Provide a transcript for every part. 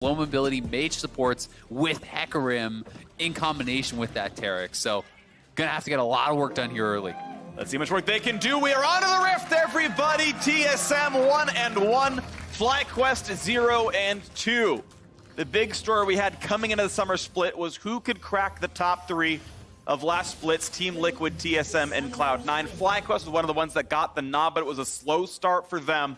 low mobility mage supports with Hecarim in combination with that Taric. So gonna have to get a lot of work done here early. Let's see how much work they can do. We are on to the Rift, everybody. TSM 1-1, FlyQuest 0-2. The big story we had coming into the summer split was who could crack the top 3 of last splits, Team Liquid, TSM, and Cloud9. FlyQuest was one of the ones that got the nod, but it was a slow start for them.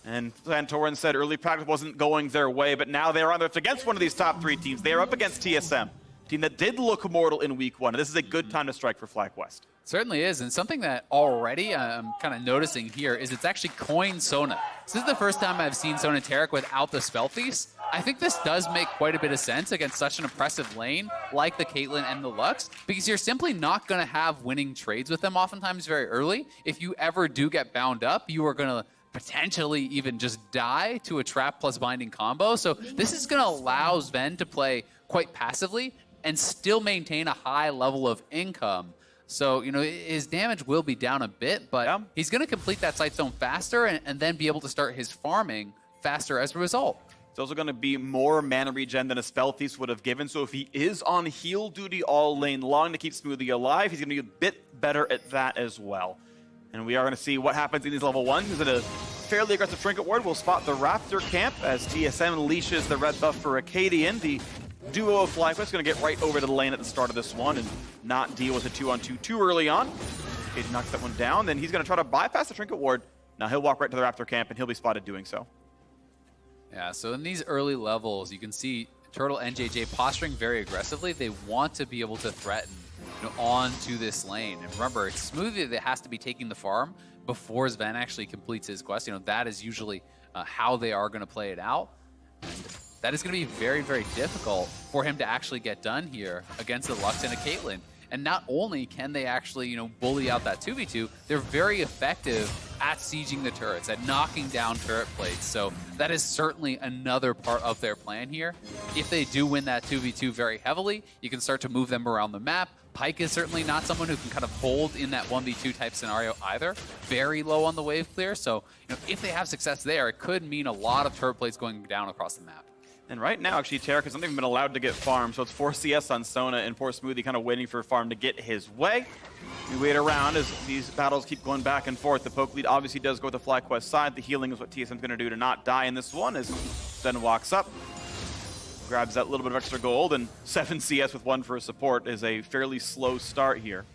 And Santorin said early practice wasn't going their way, but now they're on the Rift against one of these top 3 teams. They are up against TSM, a team that did look mortal in week 1. This is a good time to strike for FlyQuest. Certainly is, and something that already I'm kind of noticing here is it's actually coined Sona. This is the first time I've seen Sona Taric without the spell thief. I think this does make quite a bit of sense against such an impressive lane like the Caitlyn and the Lux, because you're simply not going to have winning trades with them oftentimes very early. If you ever do get bound up, you are going to potentially even just die to a trap plus binding combo. So this is going to allow Zven to play quite passively and still maintain a high level of income. So, you know, his damage will be down a bit, but he's going to complete that sight zone faster and then be able to start his farming faster as a result. It's also going to be more mana regen than a Spell Thief would have given, so if he is on heal duty all lane long to keep Smoothie alive, he's going to be a bit better at that as well. And we are going to see what happens in these level 1s. He's in a fairly aggressive Trinket Ward. We'll spot the Raptor camp as TSM leashes the red buff for Akaadian. The duo of FlyQuest is going to get right over to the lane at the start of this one and not deal with a 2-on-2 too early on. Akaadian knocks that one down. Then he's going to try to bypass the Trinket Ward. Now he'll walk right to the Raptor camp and he'll be spotted doing so. Yeah, so in these early levels, you can see Turtle and JayJ posturing very aggressively. They want to be able to threaten, you know, onto this lane. And remember, it's Smoothie that has to be taking the farm before Zven actually completes his quest. You know, that is usually how they are going to play it out. And that is going to be very, very difficult for him to actually get done here against the Lux and a Caitlyn. And not only can they actually, you know, bully out that 2v2, they're very effective at sieging the turrets, at knocking down turret plates. So that is certainly another part of their plan here. If they do win that 2v2 very heavily, you can start to move them around the map. Pyke is certainly not someone who can kind of hold in that 1v2 type scenario either. Very low on the wave clear. So, you know, if they have success there, it could mean a lot of turret plates going down across the map. And right now, actually, Taric has not even been allowed to get farm, so it's 4 CS on Sona and poor Smoothie kind of waiting for farm to get his way. We wait around as these battles keep going back and forth. The poke lead obviously does go with the FlyQuest side. The healing is what TSM's going to do to not die in this one as Zven walks up, grabs that little bit of extra gold, and 7 CS with 1 for a support is a fairly slow start here.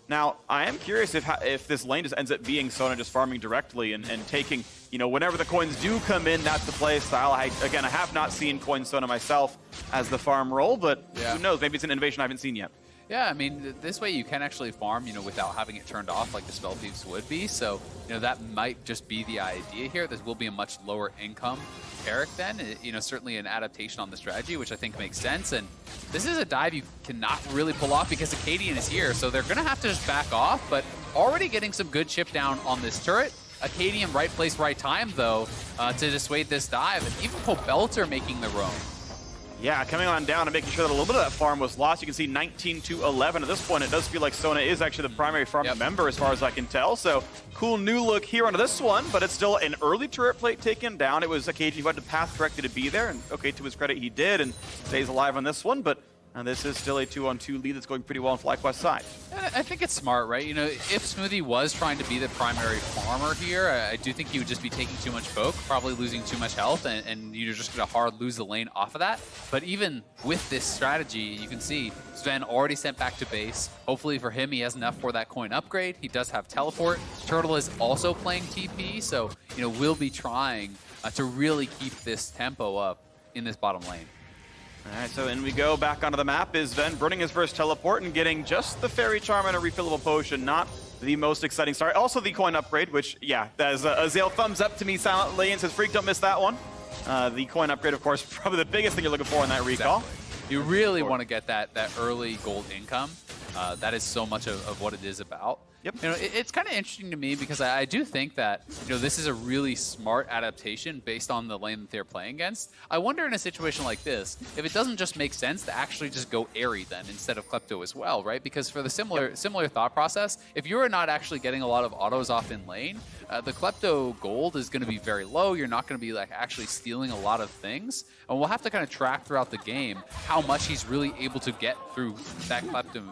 Now, I am curious if this lane just ends up being Sona just farming directly and taking, you know, whenever the coins do come in, that's the play style. Again, I have not seen coin Sona myself as the farm role, but who knows? Maybe it's an innovation I haven't seen yet. Yeah, I mean, this way you can actually farm, you know, without having it turned off like the Spell Thieves would be. So, you know, that might just be the idea here. This will be a much lower income Taric then. You know, certainly an adaptation on the strategy, which I think makes sense. And this is a dive you cannot really pull off because Akaadian is here. So they're going to have to just back off, but already getting some good chip down on this turret. Akaadian right place, right time, though, to dissuade this dive. And even Pobelter making the roam. Yeah, coming on down and making sure that a little bit of that farm was lost. You can see 19-11. At this point, it does feel like Sona is actually the primary farm member as far as I can tell. So, cool new look here onto this one, but it's still an early turret plate taken down. It was Akaadian who had to path correctly to be there, and okay, to his credit, he did, and stays alive on this one, but this is still a 2-on-2 lead that's going pretty well on FlyQuest's side. I think it's smart, right? You know, if Smoothie was trying to be the primary farmer here, I do think he would just be taking too much poke, probably losing too much health, and you're just going to hard lose the lane off of that. But even with this strategy, you can see Zven already sent back to base. Hopefully for him, he has enough for that coin upgrade. He does have teleport. Turtle is also playing TP, so, you know, we'll be trying to really keep this tempo up in this bottom lane. All right, so in we go. Back onto the map is Zven burning his first teleport and getting just the Fairy Charm and a refillable potion. Not the most exciting start. Also the coin upgrade, which, yeah, as Azale thumbs up to me silently and says, Freak, don't miss that one. The coin upgrade, of course, probably the biggest thing you're looking for in that recall. Exactly. You really want to get that early gold income. That is so much of what it is about. Yep. You know, it's kind of interesting to me because I do think that, you know, this is a really smart adaptation based on the lane that they're playing against. I wonder in a situation like this, if it doesn't just make sense to actually just go Airy then instead of Klepto as well, right? Because for the similar thought process, if you're not actually getting a lot of autos off in lane, the Klepto gold is going to be very low. You're not going to be like actually stealing a lot of things. And we'll have to kind of track throughout the game how much he's really able to get through that Klepto.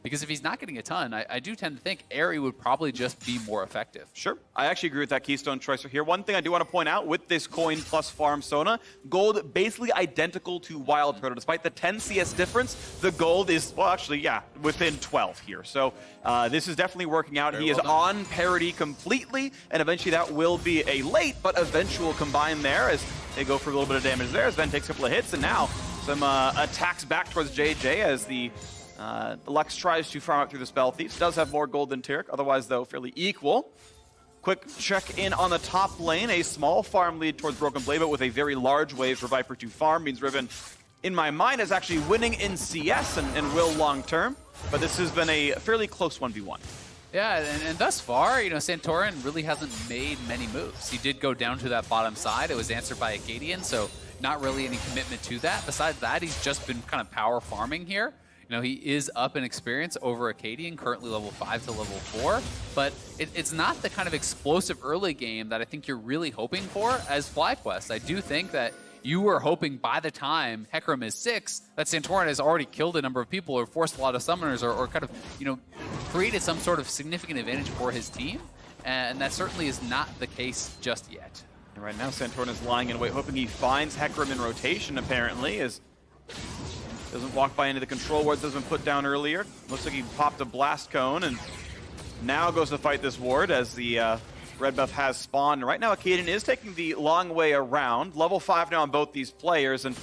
Because if he's not getting a ton, I do tend to think Airy would probably just be more effective. Sure. I actually agree with that Keystone choice here. One thing I do want to point out with this coin plus farm Sona, gold basically identical to WildTurtle. Despite the 10 CS difference, the gold is, well, actually, yeah, within 12 here. So this is definitely working out. He is on parity completely, and eventually that will be a late but eventual combine there as they go for a little bit of damage there. Zven takes a couple of hits, and now some attacks back towards JayJ as the Lux tries to farm out through the Spell Thieves. Does have more gold than Taric, otherwise, though, fairly equal. Quick check in on the top lane. A small farm lead towards Broken Blade, but with a very large wave for Viper to farm. Means Riven, in my mind, is actually winning in CS and will long term. But this has been a fairly close 1v1. Yeah, and thus far, you know, Santorin really hasn't made many moves. He did go down to that bottom side. It was answered by Akaadian, so not really any commitment to that. Besides that, he's just been kind of power farming here. You know, he is up in experience over Akaadian, currently level 5 to level 4, but it's not the kind of explosive early game that I think you're really hoping for as FlyQuest. I do think that you were hoping by the time Hecarim is 6, that Santorin has already killed a number of people or forced a lot of summoners or kind of, you know, created some sort of significant advantage for his team, and that certainly is not the case just yet. And right now, Santorin is lying in wait, hoping he finds Hecarim in rotation, apparently, as doesn't walk by any of the control wards that's been put down earlier. Looks like he popped a blast cone and now goes to fight this ward as the red buff has spawned. Right now, Akaadian is taking the long way around. Level 5 now on both these players, and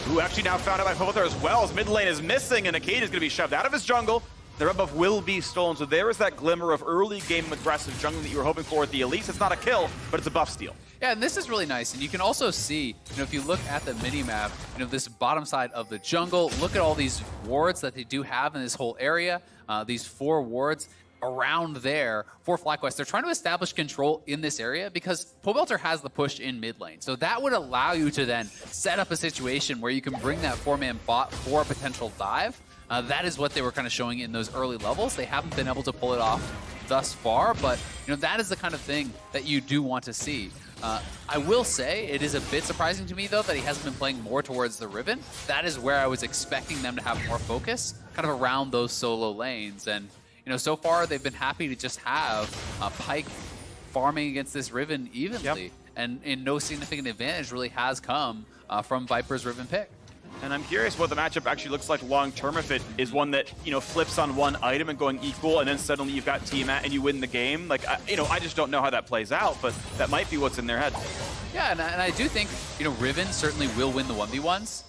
who actually now found out by Pobelter as well, as mid lane is missing and Akaadian is going to be shoved out of his jungle. The red buff will be stolen, so there is that glimmer of early game aggressive jungling that you were hoping for with the Elise. It's not a kill, but it's a buff steal. Yeah, and this is really nice, and you can also see, you know, if you look at the mini-map, you know, this bottom side of the jungle, look at all these wards that they do have in this whole area, these 4 wards around there for FlyQuest. They're trying to establish control in this area because Pobelter has the push in mid lane, so that would allow you to then set up a situation where you can bring that 4-man bot for a potential dive. That is what they were kind of showing in those early levels. They haven't been able to pull it off thus far, but you know, that is the kind of thing that you do want to see. I will say it is a bit surprising to me, though, that he hasn't been playing more towards the Riven. That is where I was expecting them to have more focus, kind of around those solo lanes. And you know, so far they've been happy to just have Pyke farming against this Riven evenly, and no significant advantage really has come from Viper's Riven pick. And I'm curious what the matchup actually looks like long-term, if it is one that, you know, flips on one item and going equal, and then suddenly you've got Tiamat and you win the game. Like, you know, I just don't know how that plays out, but that might be what's in their head. Yeah, and I do think, you know, Riven certainly will win the 1v1s.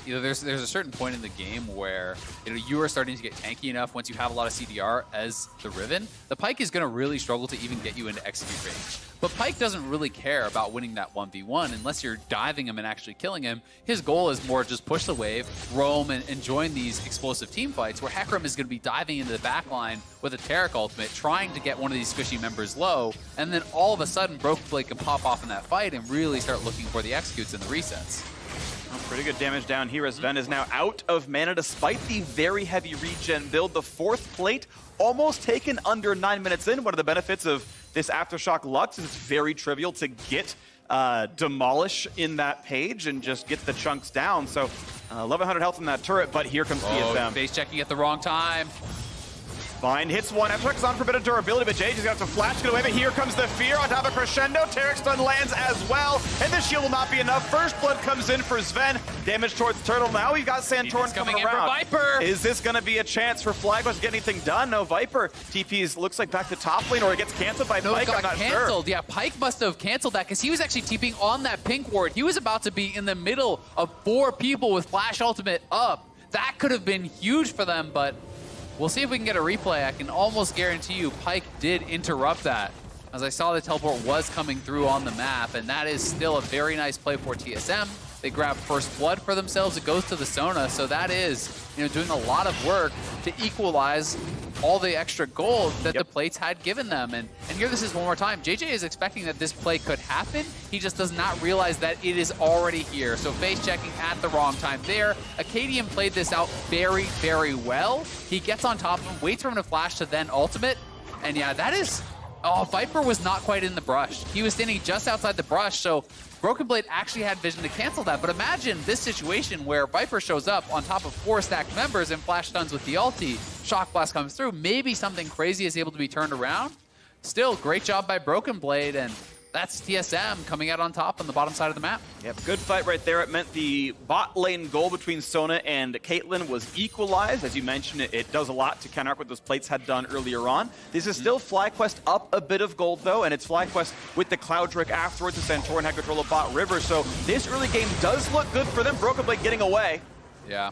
You know, there's a certain point in the game where, you know, you are starting to get tanky enough once you have a lot of CDR as the Riven. The Pyke is going to really struggle to even get you into execute range. But Pyke doesn't really care about winning that 1v1 unless you're diving him and actually killing him. His goal is more just push the wave, roam, and join these explosive team fights where Hecarim is going to be diving into the backline with a Taric ultimate, trying to get one of these squishy members low, and then all of a sudden Broken Blade can pop off in that fight and really start looking for the executes and the resets. Oh, pretty good damage down here as Zven is now out of mana despite the very heavy regen build. The 4th plate almost taken under 9 minutes in. One of the benefits of this Aftershock Lux is it's very trivial to get Demolish in that page and just get the chunks down. So 1100 health in that turret, but here comes TSM. Base checking at the wrong time. Fine, hits one. Aftershock is on for a bit of durability, but JayJ's got to flash, get away, but here comes the fear on top of Crescendo. Taric stun lands as well, and the shield will not be enough. First blood comes in for Zven. Damage towards Turtle. Now we've got Santorin coming around. Viper. Is this going to be a chance for FlyQuest to get anything done? No, Viper TPs looks like back to top lane, or it gets canceled by Pyke. I'm not canceled. sure. Yeah, Pyke must have canceled that because he was actually TPing on that pink ward. He was about to be in the middle of 4 people with Flash Ultimate up. That could have been huge for them, but we'll see if we can get a replay. I can almost guarantee you Pyke did interrupt that, as I saw the teleport was coming through on the map, and that is still a very nice play for TSM. They grab first blood for themselves. It goes to the Sona. So that is, doing a lot of work to equalize all the extra gold that the plates had given them. And here this is one more time. JayJ is expecting that this play could happen. He just does not realize that it is already here. So face checking at the wrong time there. Akaadian played this out very, very well. He gets on top of him, waits for him to flash to then ultimate. And yeah, that is... Oh, Viper was not quite in the brush. He was standing just outside the brush, so Broken Blade actually had vision to cancel that. But imagine this situation where Viper shows up on top of 4 stacked members and flash stuns with the ulti. Shock Blast comes through. Maybe something crazy is able to be turned around. Still, great job by Broken Blade, and that's TSM coming out on top on the bottom side of the map. Yep, good fight right there. It meant the bot lane goal between Sona and Caitlyn was equalized. As you mentioned, it does a lot to counteract what those plates had done earlier on. This is still FlyQuest up a bit of gold, though, and it's FlyQuest with the Cloud Drake afterwards. The Santorin had control of bot River, so this early game does look good for them. Broken Blade getting away. Yeah.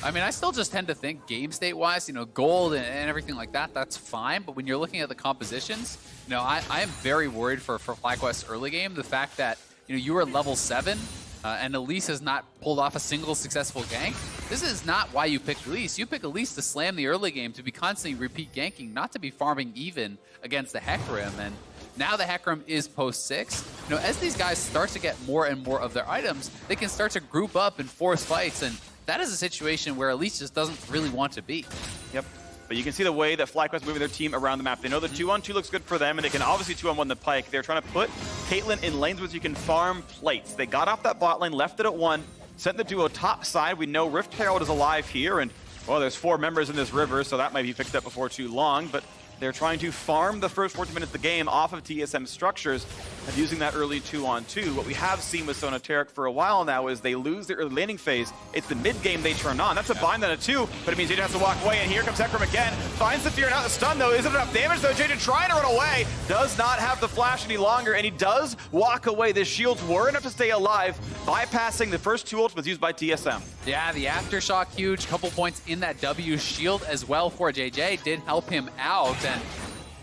I mean, I still just tend to think game state-wise, gold and everything like that, that's fine. But when you're looking at the compositions, I am very worried for FlyQuest early game. The fact that, you were level 7 and Elise has not pulled off a single successful gank. This is not why you pick Elise. You pick Elise to slam the early game, to be constantly repeat ganking, not to be farming even against the Hecarim. And now the Hecarim is post 6. As these guys start to get more and more of their items, they can start to group up and force fights. And that is a situation where Elise just doesn't really want to be. Yep. But you can see the way that FlyQuest moving their team around the map. They know the 2-on-2 looks good for them, and they can obviously 2-on-1 the Pyke. They're trying to put Caitlyn in lanes where you can farm plates. They got off that bot lane, left it at 1, sent the duo top side. We know Rift Herald is alive here, and, well, there's 4 members in this river, so that might be picked up before too long. But they're trying to farm the first 14 minutes of the game off of TSM structures of using that early 2-on-2. What we have seen with Sona Taric for a while now is they lose the early laning phase. It's the mid game they turn on. That's a bind on a 2, but it means JayJ has to walk away, and here comes Hecarim again. Finds the fear, not the stun though. Isn't enough damage though. JayJ trying to run away. Does not have the flash any longer, and he does walk away. The shields were enough to stay alive, bypassing the first 2 ultimates used by TSM. Yeah, the aftershock huge. Couple points in that W shield as well for JayJ. Did help him out, and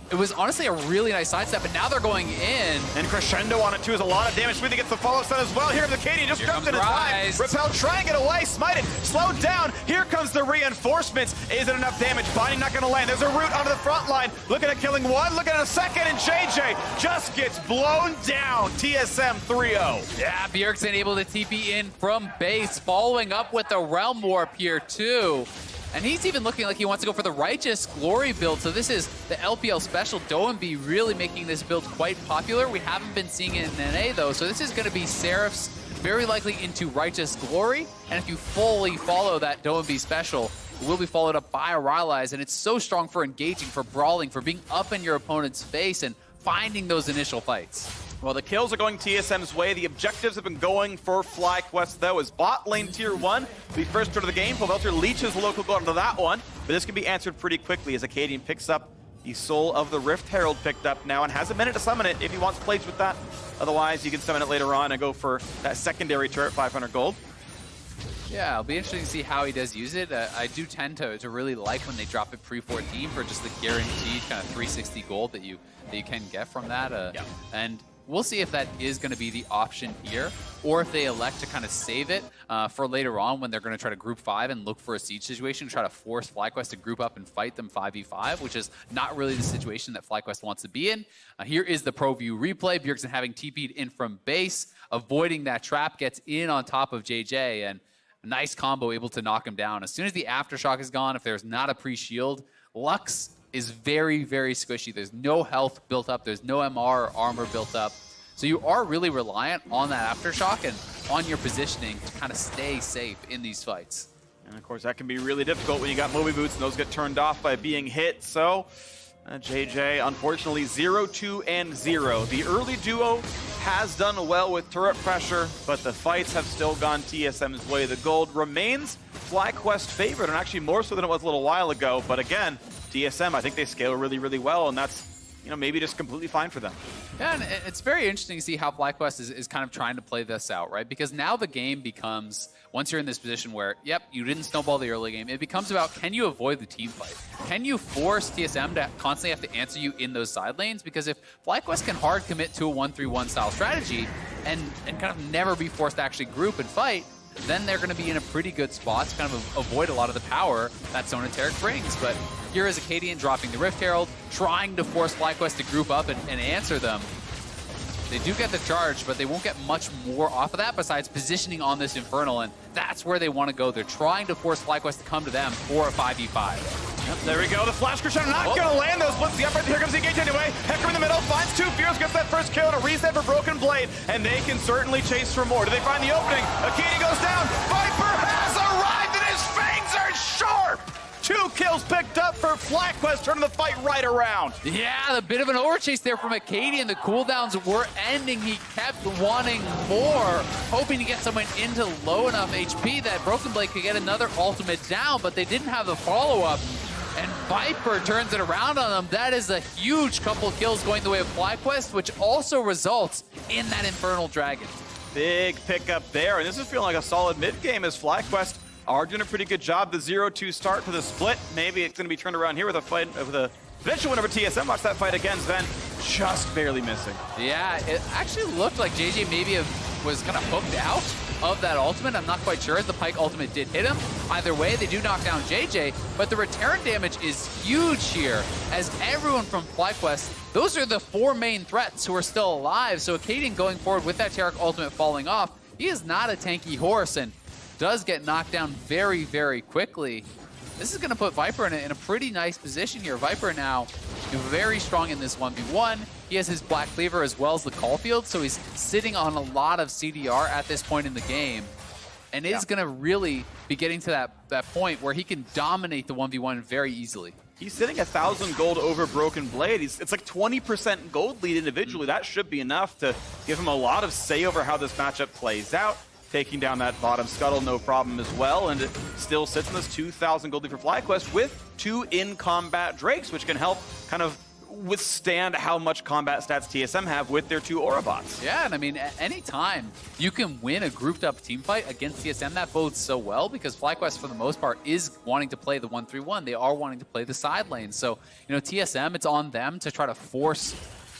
it was honestly a really nice sidestep, and now they're going in. And crescendo on it too is a lot of damage. Smoothie gets the follow stun as well. Here comes Akaadian, just jumps in his time. Repel, try and get away, smited, slowed down. Here comes the reinforcements. Is it enough damage? Binding not gonna land. There's a root onto the front line. Looking at killing 1, looking at a second, and JayJ just gets blown down. TSM 3-0. Yeah, Bjergsen able to TP in from base, following up with the Realm Warp here too. And he's even looking like he wants to go for the Righteous Glory build. So this is the LPL special. Doenby really making this build quite popular. We haven't been seeing it in NA though. So this is going to be Seraph's very likely into Righteous Glory. And if you fully follow that Doenby special, it will be followed up by a Ryze. And it's so strong for engaging, for brawling, for being up in your opponent's face and finding those initial fights. Well, the kills are going TSM's way. The objectives have been going for FlyQuest, though, as bot lane tier 1. The first turn of the game, Pobelter leeches the local gold into that one, but this can be answered pretty quickly as Akaadian picks up the Soul of the Rift Herald picked up now and has a minute to summon it if he wants plays with that. Otherwise, you can summon it later on and go for that secondary turret, 500 gold. Yeah, it'll be interesting to see how he does use it. I do tend to really like when they drop it pre-14 for just the guaranteed kind of 360 gold that you can get from that. And we'll see if that is going to be the option here, or if they elect to kind of save it for later on when they're going to try to group 5 and look for a siege situation, try to force FlyQuest to group up and fight them 5v5, which is not really the situation that FlyQuest wants to be in. Here is the pro view replay. Bjergsen having TP'd in from base, avoiding that trap, gets in on top of JayJ, and a nice combo able to knock him down. As soon as the aftershock is gone, if there's not a pre-shield, Lux is very, very squishy. There's no health built up. There's no MR or armor built up. So you are really reliant on that aftershock and on your positioning to kind of stay safe in these fights. And of course, that can be really difficult when you got Moby Boots and those get turned off by being hit. So JayJ, unfortunately, 0-2 and 0. The early duo has done well with turret pressure, but the fights have still gone TSM's way. The gold remains FlyQuest favorite, and actually more so than it was a little while ago. But again, TSM, I think they scale really, really well, and that's, maybe just completely fine for them. Yeah, and it's very interesting to see how FlyQuest is kind of trying to play this out, right? Because now the game becomes, once you're in this position where, yep, you didn't snowball the early game, it becomes about, can you avoid the team fight? Can you force TSM to constantly have to answer you in those side lanes? Because if FlyQuest can hard commit to a 1-3-1 style strategy and kind of never be forced to actually group and fight, then they're going to be in a pretty good spot to kind of avoid a lot of the power that Sona Taric brings. But here is Akaadian dropping the Rift Herald, trying to force FlyQuest to group up and answer them. They do get the charge, but they won't get much more off of that besides positioning on this Infernal, and that's where they want to go. They're trying to force FlyQuest to come to them for a 5v5. Yep, there we go. The Flash Crush not going to land those. Splits the upright. Here comes the engage anyway. Hecarim in the middle, finds 2 Fears, gets that first kill to reset for Broken Blade, and they can certainly chase for more. Do they find the opening? Akaadian goes down. Viper has arrived, and his fangs are sharp. 2 kills picked up for FlyQuest, turning the fight right around. Yeah, a bit of an overchase there from Akaadian. The cooldowns were ending. He kept wanting more, hoping to get someone into low enough HP that Broken Blade could get another ultimate down, but they didn't have the follow-up. And Viper turns it around on them. That is a huge couple kills going the way of FlyQuest, which also results in that Infernal Dragon. Big pickup there, and this is feeling like a solid mid game as FlyQuest are doing a pretty good job. The 0-2 start to the split. Maybe it's going to be turned around here with a fight, with a eventual win over TSM. Watch that fight again. Zven just barely missing. Yeah, it actually looked like JayJ maybe was kind of hooked out of that ultimate. I'm not quite sure. The Pyke ultimate did hit him. Either way, they do knock down JayJ, but the return damage is huge here as everyone from FlyQuest, those are the 4 main threats who are still alive. So Akaadian going forward with that Taric ultimate falling off, he is not a tanky horse and does get knocked down very, very quickly. This is going to put Viper in a pretty nice position here. Viper now very strong in this 1v1. He has his Black Cleaver as well as the Caulfield, so he's sitting on a lot of CDR at this point in the game. And is going to really be getting to that point where he can dominate the 1v1 very easily. He's sitting 1,000 gold over Broken Blade. It's like 20% gold lead individually. That should be enough to give him a lot of say over how this matchup plays out. Taking down that bottom scuttle, no problem as well, and it still sits in this 2,000 gold lead for FlyQuest with 2 in-combat Drakes, which can help kind of withstand how much combat stats TSM have with their 2 Aura bots. Yeah, and I mean, anytime you can win a grouped-up team fight against TSM, that bodes so well because FlyQuest, for the most part, is wanting to play the 1-3-1. They are wanting to play the side lane. So, you know, TSM, it's on them to try to force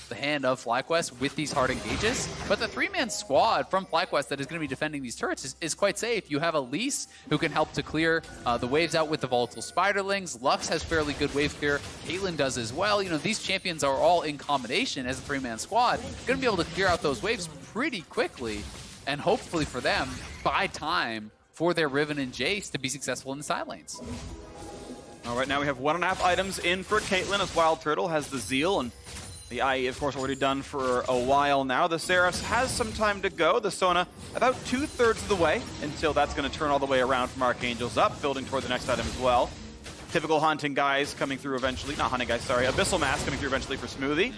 the hand of FlyQuest with these hard engages. But the 3-man squad from FlyQuest that is going to be defending these turrets is quite safe. You have Elise, who can help to clear the waves out with the volatile Spiderlings. Lux has fairly good wave clear. Caitlyn does as well. You know, these champions are all in combination as a 3-man squad. Going to be able to clear out those waves pretty quickly, and hopefully for them, buy time for their Riven and Jayce to be successful in the side lanes. All right, now we have 1.5 items in for Caitlyn as WildTurtle has the Zeal, and the IE, of course, already done for a while now. The Seraphs has some time to go. The Sona about 2/3 of the way until that's going to turn all the way around from Archangels up, building toward the next item as well. Typical hunting guys coming through eventually. Not hunting guys, sorry. Abyssal Mask coming through eventually for Smoothie.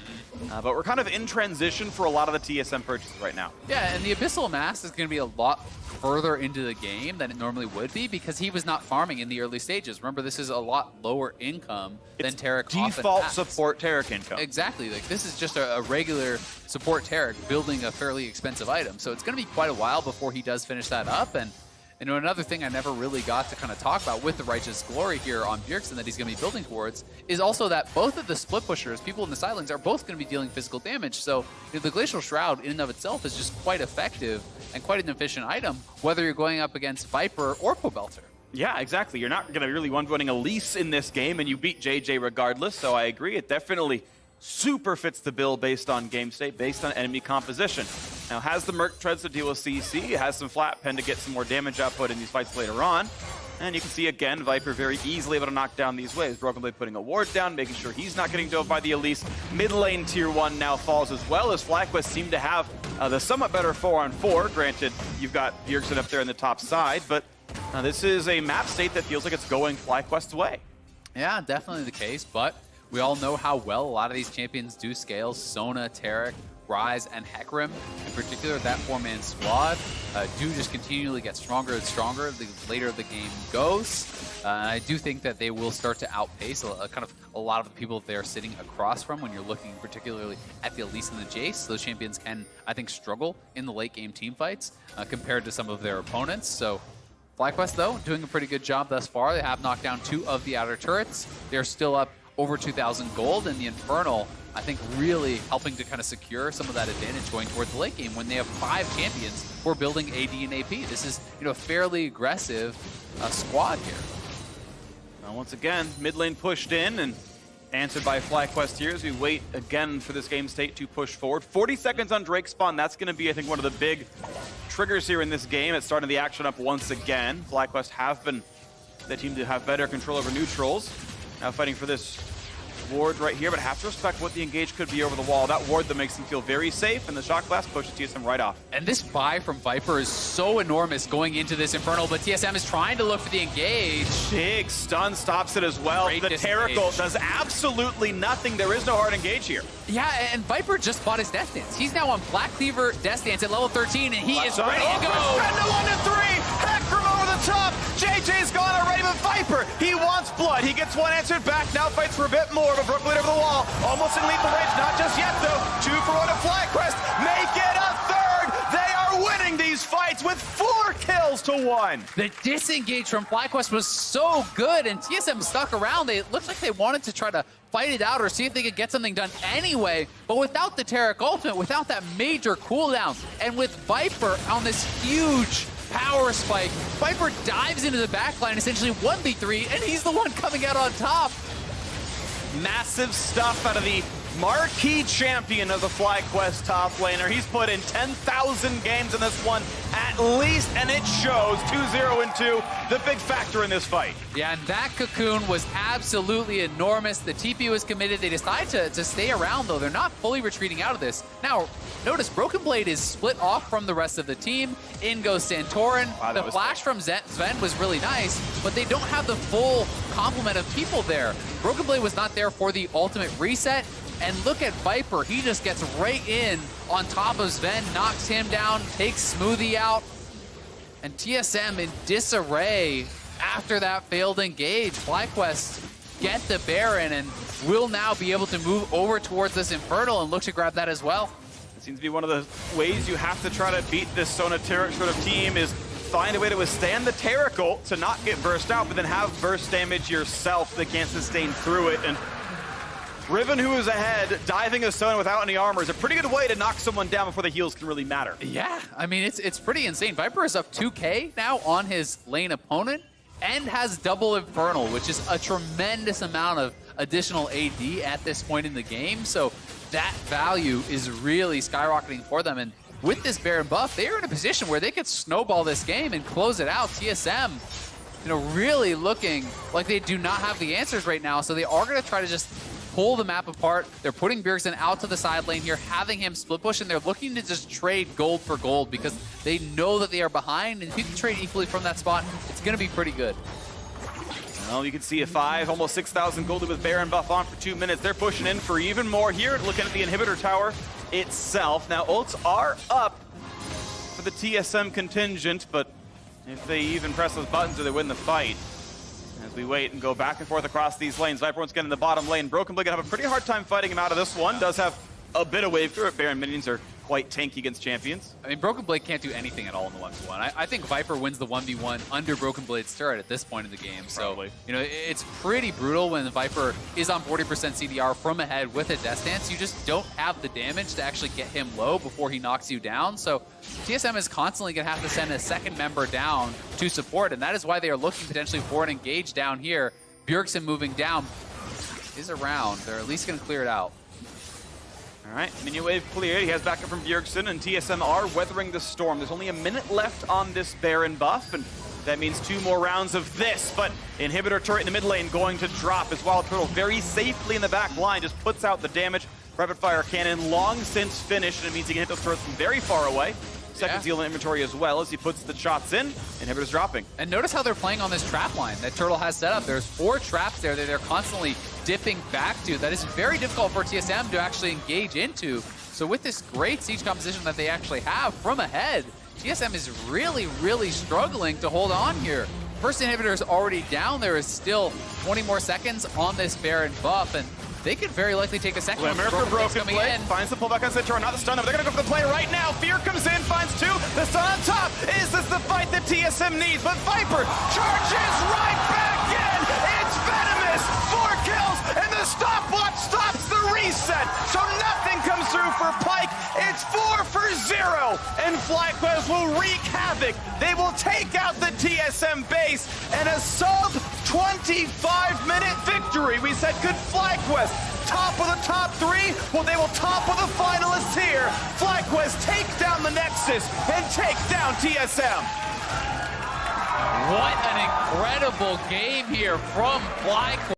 But we're kind of in transition for a lot of the TSM purchases right now. Yeah, and the Abyssal Mask is going to be a lot further into the game than it normally would be because he was not farming in the early stages. Remember, this is a lot lower income than Taric default often support Taric income. Exactly. Like, this is just a regular support Taric building a fairly expensive item. So it's going to be quite a while before he does finish that up. And you know, another thing I never really got to kind of talk about with the Righteous Glory here on Bjergsen that he's going to be building towards is also that both of the split pushers, people in the side lanes, are both going to be dealing physical damage. So you know, the Glacial Shroud in and of itself is just quite effective and quite an efficient item, whether you're going up against Viper or Pobelter. Yeah, exactly. You're not going to really one-running Elise in this game, and you beat JayJ regardless, so I agree. It definitely super fits the bill based on game state, based on enemy composition. Now, has the Merc Treads to deal with CC, has some flat pen to get some more damage output in these fights later on. And you can see, again, Viper very easily able to knock down these waves. Broken Blade putting a ward down, making sure he's not getting dove by the Elise. Mid lane tier 1 now falls as well, as FlyQuest seem to have the somewhat better 4-on-4. Granted, you've got Bjergsen up there in the top side, but this is a map state that feels like it's going FlyQuest's way. Yeah, definitely the case, but we all know how well a lot of these champions do scale. Sona, Taric, Ryze and Hecarim, in particular, that 4-man squad, do just continually get stronger and stronger the later the game goes. I do think that they will start to outpace kind of a lot of the people they're sitting across from when you're looking particularly at the Elise and the Jayce. Those champions can, I think, struggle in the late game team fights compared to some of their opponents. So FlyQuest, though, doing a pretty good job thus far. They have knocked down 2 of the outer turrets. They're still up over 2,000 gold, and the Infernal, I think, really helping to kind of secure some of that advantage going towards the late game when they have 5 champions who are building AD and AP. This is, a fairly aggressive squad here. Now, once again, mid lane pushed in and answered by FlyQuest here as we wait again for this game state to push forward. 40 seconds on Drake spawn. That's going to be, I think, one of the big triggers here in this game. It's starting the action up once again. FlyQuest have been the team to have better control over neutrals. Now fighting for this ward right here, but have to respect what the engage could be over the wall. That ward that makes them feel very safe, and the Shock Blast pushes TSM right off. And this buy from Viper is so enormous going into this Infernal, but TSM is trying to look for the engage. Big stun stops it as well. Great the disengage. Taric does absolutely nothing. There is no hard engage here. Yeah, and Viper just bought his Death Dance. He's now on Black Cleaver Death Dance at level 13, and he is ready to go. Randall on to 3. Hecarim over the top. JJ's gone already, but Viper, he wants blood. He gets one answered back. Now fights for a bit more, but Brooklyn over the wall. Almost in lethal range. Not just yet, though. 2 for 1 to FlyQuest. Make it a third. They are winning these fights with 4 kills to 1. The disengage from FlyQuest was so good, and TSM stuck around. It looked like they wanted to try to fight it out or see if they could get something done anyway, but without the Taric ultimate, without that major cooldown, and with Viper on this huge power spike, Viper dives into the backline, essentially 1v3, and he's the one coming out on top. Massive stuff out of the marquee champion of the FlyQuest top laner. He's put in 10,000 games in this one at least, and it shows. 2-0 and 2, the big factor in this fight. Yeah, and that cocoon was absolutely enormous. The TP was committed. They decide to stay around, though. They're not fully retreating out of this. Now, notice Broken Blade is split off from the rest of the team. In goes Santorin. Wow, the flash from Zven was really nice, but they don't have the full complement of people there. Broken Blade was not there for the ultimate reset. And look at Viper, he just gets right in on top of Zven, knocks him down, takes Smoothie out. And TSM in disarray after that failed engage. FlyQuest get the Baron and will now be able to move over towards this Infernal and look to grab that as well. It seems to be one of the ways you have to try to beat this Sona Taric sort of team is find a way to withstand the Taric ult to not get burst out, but then have burst damage yourself so they can't sustain through it. And Riven, who is ahead, diving a Sona without any armor, is a pretty good way to knock someone down before the heals can really matter. Yeah, I mean, it's pretty insane. Viper is up 2K now on his lane opponent and has double Infernal, which is a tremendous amount of additional AD at this point in the game. So that value is really skyrocketing for them. And with this Baron buff, they are in a position where they could snowball this game and close it out. TSM, really looking like they do not have the answers right now. So they are going to try to just pull the map apart. They're putting Bjergsen out to the side lane here, having him split push, and they're looking to just trade gold for gold because they know that they are behind, and if you can trade equally from that spot, it's going to be pretty good. Well, you can see a 5, almost 6,000 gold with Baron buff on for 2 minutes. They're pushing in for even more here, looking at the inhibitor tower itself. Now, ults are up for the TSM contingent, but if they even press those buttons or they win the fight. As we wait and go back and forth across these lanes, Viper once again in the bottom lane. Broken Blade gonna have a pretty hard time fighting him out of this one. Does have a bit of wave through it. Baron minions are quite tanky against champions. I mean, Broken Blade can't do anything at all in the 1v1. I think Viper wins the 1v1 under Broken Blade's turret at this point in the game. Probably. So, it's pretty brutal when the Viper is on 40% CDR from ahead with a Death Dance. You just don't have the damage to actually get him low before he knocks you down. So TSM is constantly going to have to send a second member down to support, and that is why they are looking potentially for an engage down here. Bjergsen moving down is around. They're at least going to clear it out. All right, minion wave cleared. He has backup from Bjergsen, and TSM are weathering the storm. There's only a minute left on this Baron buff, and that means 2 more rounds of this. But inhibitor turret in the mid lane going to drop as WildTurtle very safely in the back line just puts out the damage. Rapid fire cannon long since finished, and it means he can hit those turrets from very far away. Second seal in inventory as well as he puts the shots in. Inhibitor's dropping. And notice how they're playing on this trap line that Turtle has set up. There's 4 traps there that they're constantly dipping back to. That is very difficult for TSM to actually engage into. So with this great siege composition that they actually have from ahead, TSM is really, really struggling to hold on here. First inhibitor is already down. There is still 20 more seconds on this Baron buff, and they could very likely take a second. America broken play, finds the pullback on Santorin, not the stun, but they're gonna go for the play right now. Fear comes in, finds two, the stun on top. Is this the fight that TSM needs? But Viper charges right back in. It's venomous, 4 kills, and the stopwatch stops the reset. So nothing comes through for Pyke. It's 4 for 0, and FlyQuest will wreak havoc. They will take out the TSM base and a sub 25-minute victory. We said good FlyQuest. Top of the top 3? Well, they will top of the finalists here. FlyQuest take down the Nexus and take down TSM. What an incredible game here from FlyQuest.